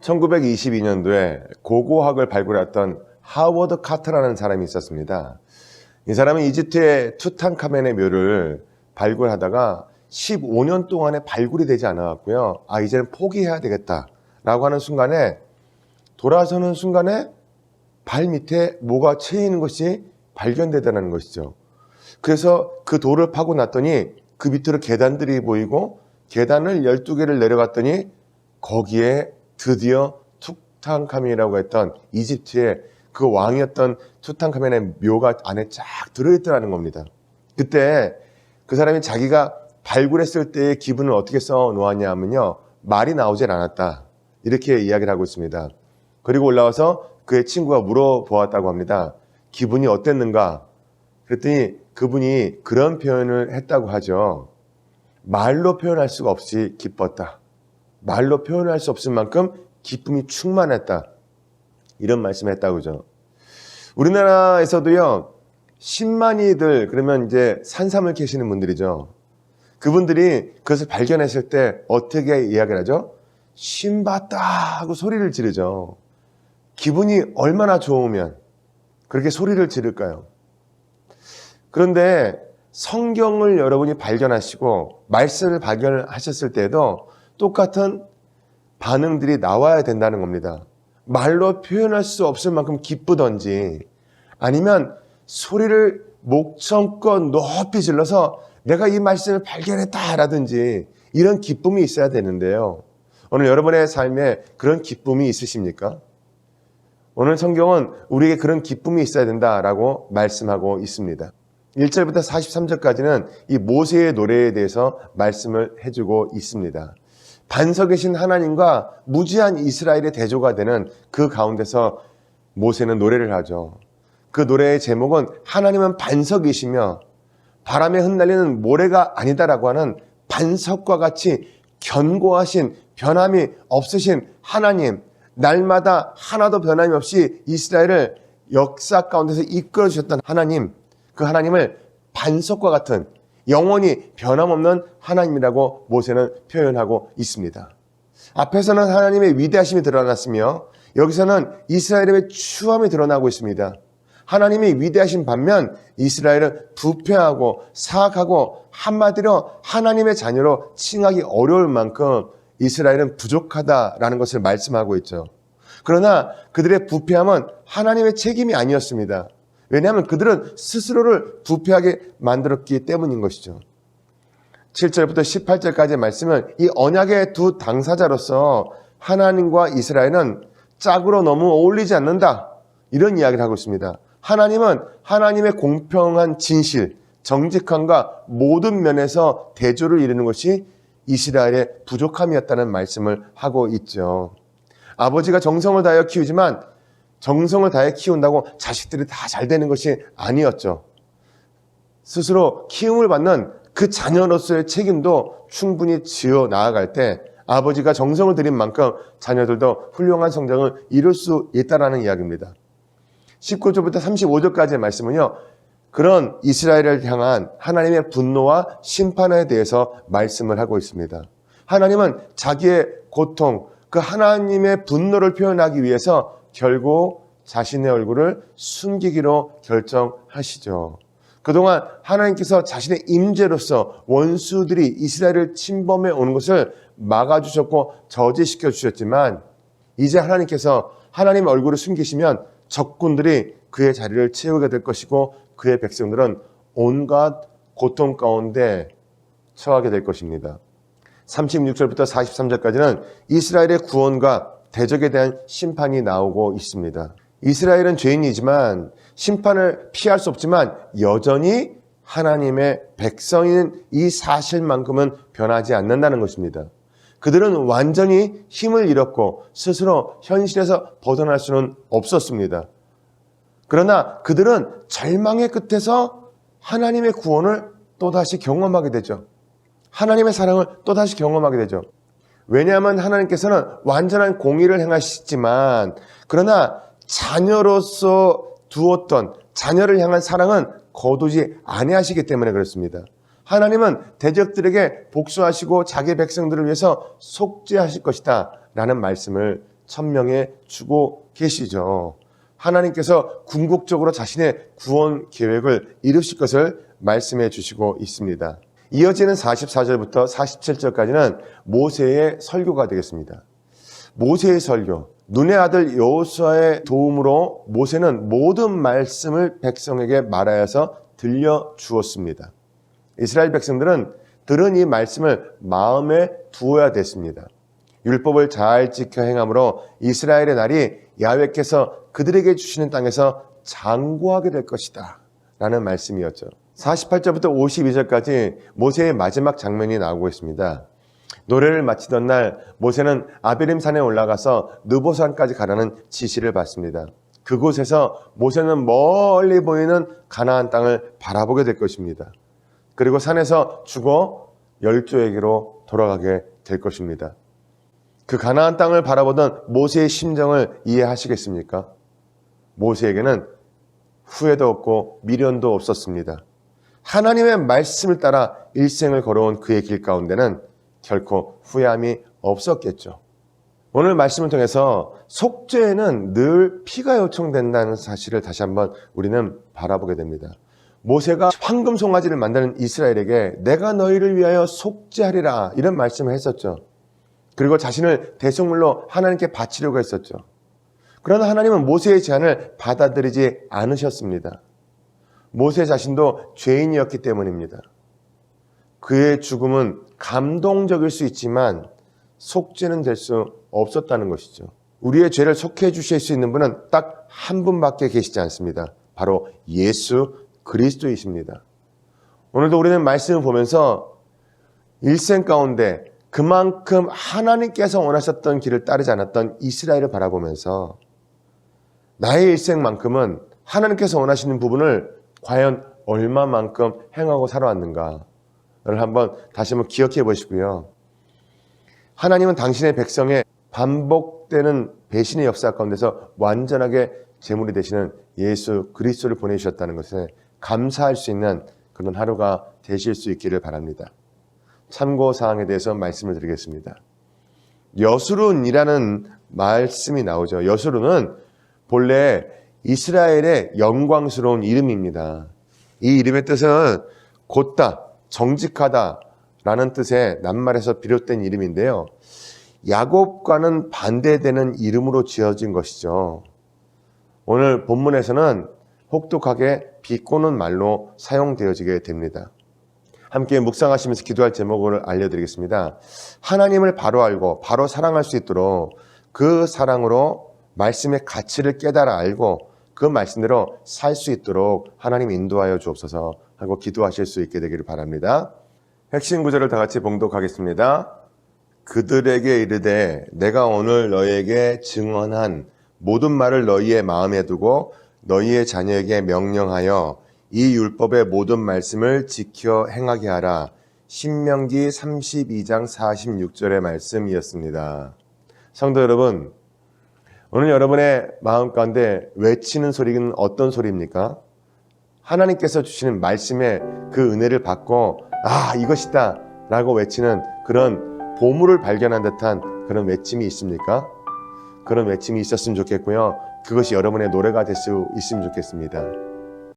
1922년도에 고고학을 발굴했던 하워드 카터라는 사람이 있었습니다. 이 사람은 이집트의 투탕카멘의 묘를 발굴하다가 15년 동안에 발굴이 되지 않았고요. 이제는 포기해야 되겠다라고 하는 순간에, 돌아서는 순간에 발 밑에 뭐가 채이는 것이 발견되다는 것이죠. 그래서 그 돌을 파고 났더니 그 밑으로 계단들이 보이고, 계단을 12개를 내려갔더니 거기에 드디어 투탕카멘이라고 했던 이집트의 그 왕이었던 투탕카멘의 묘가 안에 쫙 들어있더라는 겁니다. 그때 그 사람이 자기가 발굴했을 때의 기분을 어떻게 써놓았냐 하면요, 말이 나오질 않았다, 이렇게 이야기를 하고 있습니다. 그리고 올라와서 그의 친구가 물어보았다고 합니다. 기분이 어땠는가? 그랬더니 그분이 그런 표현을 했다고 하죠. 말로 표현할 수가 없이 기뻤다. 말로 표현할 수 없을 만큼 기쁨이 충만했다. 이런 말씀을 했다고 그러죠. 우리나라에서도요, 신만이들, 그러면 이제 산삼을 캐시는 분들이죠. 그분들이 그것을 발견했을 때 어떻게 이야기를 하죠? 신봤다 하고 소리를 지르죠. 기분이 얼마나 좋으면 그렇게 소리를 지를까요? 그런데 성경을 여러분이 발견하시고 말씀을 발견하셨을 때에도 똑같은 반응들이 나와야 된다는 겁니다. 말로 표현할 수 없을 만큼 기쁘던지, 아니면 소리를 목청껏 높이 질러서 내가 이 말씀을 발견했다라든지, 이런 기쁨이 있어야 되는데요. 오늘 여러분의 삶에 그런 기쁨이 있으십니까? 오늘 성경은 우리에게 그런 기쁨이 있어야 된다라고 말씀하고 있습니다. 1절부터 43절까지는 이 모세의 노래에 대해서 말씀을 해주고 있습니다. 반석이신 하나님과 무지한 이스라엘의 대조가 되는 그 가운데서 모세는 노래를 하죠. 그 노래의 제목은 하나님은 반석이시며 바람에 흩날리는 모래가 아니다라고 하는, 반석과 같이 견고하신, 변함이 없으신 하나님, 날마다 하나도 변함이 없이 이스라엘을 역사 가운데서 이끌어 주셨던 하나님, 그 하나님을 반석과 같은 영원히 변함없는 하나님이라고 모세는 표현하고 있습니다. 앞에서는 하나님의 위대하심이 드러났으며 여기서는 이스라엘의 추함이 드러나고 있습니다. 하나님이 위대하신 반면 이스라엘은 부패하고 사악하고, 한마디로 하나님의 자녀로 칭하기 어려울 만큼 이스라엘은 부족하다라는 것을 말씀하고 있죠. 그러나 그들의 부패함은 하나님의 책임이 아니었습니다. 왜냐하면 그들은 스스로를 부패하게 만들었기 때문인 것이죠. 7절부터 18절까지의 말씀은 이 언약의 두 당사자로서 하나님과 이스라엘은 짝으로 너무 어울리지 않는다, 이런 이야기를 하고 있습니다. 하나님은 하나님의 공평한 진실, 정직함과 모든 면에서 대조를 이루는 것이 이스라엘의 부족함이었다는 말씀을 하고 있죠. 아버지가 정성을 다하여 키우지만 정성을 다해 키운다고 자식들이 다 잘 되는 것이 아니었죠. 스스로 키움을 받는 그 자녀로서의 책임도 충분히 지어 나아갈 때 아버지가 정성을 들인 만큼 자녀들도 훌륭한 성장을 이룰 수 있다는 이야기입니다. 19절부터 35절까지의 말씀은요, 그런 이스라엘을 향한 하나님의 분노와 심판에 대해서 말씀을 하고 있습니다. 하나님은 자기의 고통, 그 하나님의 분노를 표현하기 위해서 결국 자신의 얼굴을 숨기기로 결정하시죠. 그동안 하나님께서 자신의 임재로서 원수들이 이스라엘을 침범해 오는 것을 막아주셨고 저지시켜 주셨지만, 이제 하나님께서 하나님의 얼굴을 숨기시면 적군들이 그의 자리를 채우게 될 것이고 그의 백성들은 온갖 고통 가운데 처하게 될 것입니다. 36절부터 43절까지는 이스라엘의 구원과 대적에 대한 심판이 나오고 있습니다. 이스라엘은 죄인이지만 심판을 피할 수 없지만 여전히 하나님의 백성인 이 사실만큼은 변하지 않는다는 것입니다. 그들은 완전히 힘을 잃었고 스스로 현실에서 벗어날 수는 없었습니다. 그러나 그들은 절망의 끝에서 하나님의 구원을 또다시 경험하게 되죠. 하나님의 사랑을 또다시 경험하게 되죠. 왜냐하면 하나님께서는 완전한 공의를 행하시지만, 그러나 자녀로서 두었던 자녀를 향한 사랑은 거두지 아니하시기 때문에 그렇습니다. 하나님은 대적들에게 복수하시고 자기 백성들을 위해서 속죄하실 것이다 라는 말씀을 천명해 주고 계시죠. 하나님께서 궁극적으로 자신의 구원 계획을 이루실 것을 말씀해 주시고 있습니다. 이어지는 44절부터 47절까지는 모세의 설교가 되겠습니다. 모세의 설교, 눈의 아들 여호수아의 도움으로 모세는 모든 말씀을 백성에게 말하여서 들려주었습니다. 이스라엘 백성들은 들은 이 말씀을 마음에 두어야 됐습니다. 율법을 잘 지켜 행함으로 이스라엘의 날이 야훼께서 그들에게 주시는 땅에서 장구하게 될 것이다 라는 말씀이었죠. 48절부터 52절까지 모세의 마지막 장면이 나오고 있습니다. 노래를 마치던 날 모세는 아베림 산에 올라가서 느보산까지 가라는 지시를 받습니다. 그곳에서 모세는 멀리 보이는 가나안 땅을 바라보게 될 것입니다. 그리고 산에서 죽어 열조에게로 돌아가게 될 것입니다. 그 가나안 땅을 바라보던 모세의 심정을 이해하시겠습니까? 모세에게는 후회도 없고 미련도 없었습니다. 하나님의 말씀을 따라 일생을 걸어온 그의 길 가운데는 결코 후회함이 없었겠죠. 오늘 말씀을 통해서 속죄에는 늘 피가 요청된다는 사실을 다시 한번 우리는 바라보게 됩니다. 모세가 황금 송아지를 만드는 이스라엘에게 내가 너희를 위하여 속죄하리라 이런 말씀을 했었죠. 그리고 자신을 대속물로 하나님께 바치려고 했었죠. 그러나 하나님은 모세의 제안을 받아들이지 않으셨습니다. 모세 자신도 죄인이었기 때문입니다. 그의 죽음은 감동적일 수 있지만 속죄는 될 수 없었다는 것이죠. 우리의 죄를 속해 주실 수 있는 분은 딱 한 분밖에 계시지 않습니다. 바로 예수 그리스도이십니다. 오늘도 우리는 말씀을 보면서 일생 가운데 그만큼 하나님께서 원하셨던 길을 따르지 않았던 이스라엘을 바라보면서 나의 일생만큼은 하나님께서 원하시는 부분을 과연 얼마만큼 행하고 살아왔는가를 한번 다시 한번 기억해 보시고요. 하나님은 당신의 백성의 반복되는 배신의 역사 가운데서 완전하게 제물이 되시는 예수 그리스도를 보내주셨다는 것에 감사할 수 있는 그런 하루가 되실 수 있기를 바랍니다. 참고사항에 대해서 말씀을 드리겠습니다. 여수룬이라는 말씀이 나오죠. 여수룬은 본래 이스라엘의 영광스러운 이름입니다. 이 이름의 뜻은 곧다, 정직하다 라는 뜻의 낱말에서 비롯된 이름인데요. 야곱과는 반대되는 이름으로 지어진 것이죠. 오늘 본문에서는 혹독하게 비꼬는 말로 사용되어지게 됩니다. 함께 묵상하시면서 기도할 제목을 알려드리겠습니다. 하나님을 바로 알고 바로 사랑할 수 있도록 그 사랑으로 말씀의 가치를 깨달아 알고 그 말씀대로 살 수 있도록 하나님 인도하여 주옵소서 하고 기도하실 수 있게 되기를 바랍니다. 핵심 구절을 다 같이 봉독하겠습니다. 그들에게 이르되 내가 오늘 너희에게 증언한 모든 말을 너희의 마음에 두고 너희의 자녀에게 명령하여 이 율법의 모든 말씀을 지켜 행하게 하라. 신명기 32장 46절의 말씀이었습니다. 성도 여러분, 오늘 여러분의 마음 가운데 외치는 소리는 어떤 소리입니까? 하나님께서 주시는 말씀의 그 은혜를 받고 이것이다 라고 외치는 그런 보물을 발견한 듯한 그런 외침이 있습니까? 그런 외침이 있었으면 좋겠고요. 그것이 여러분의 노래가 될 수 있으면 좋겠습니다.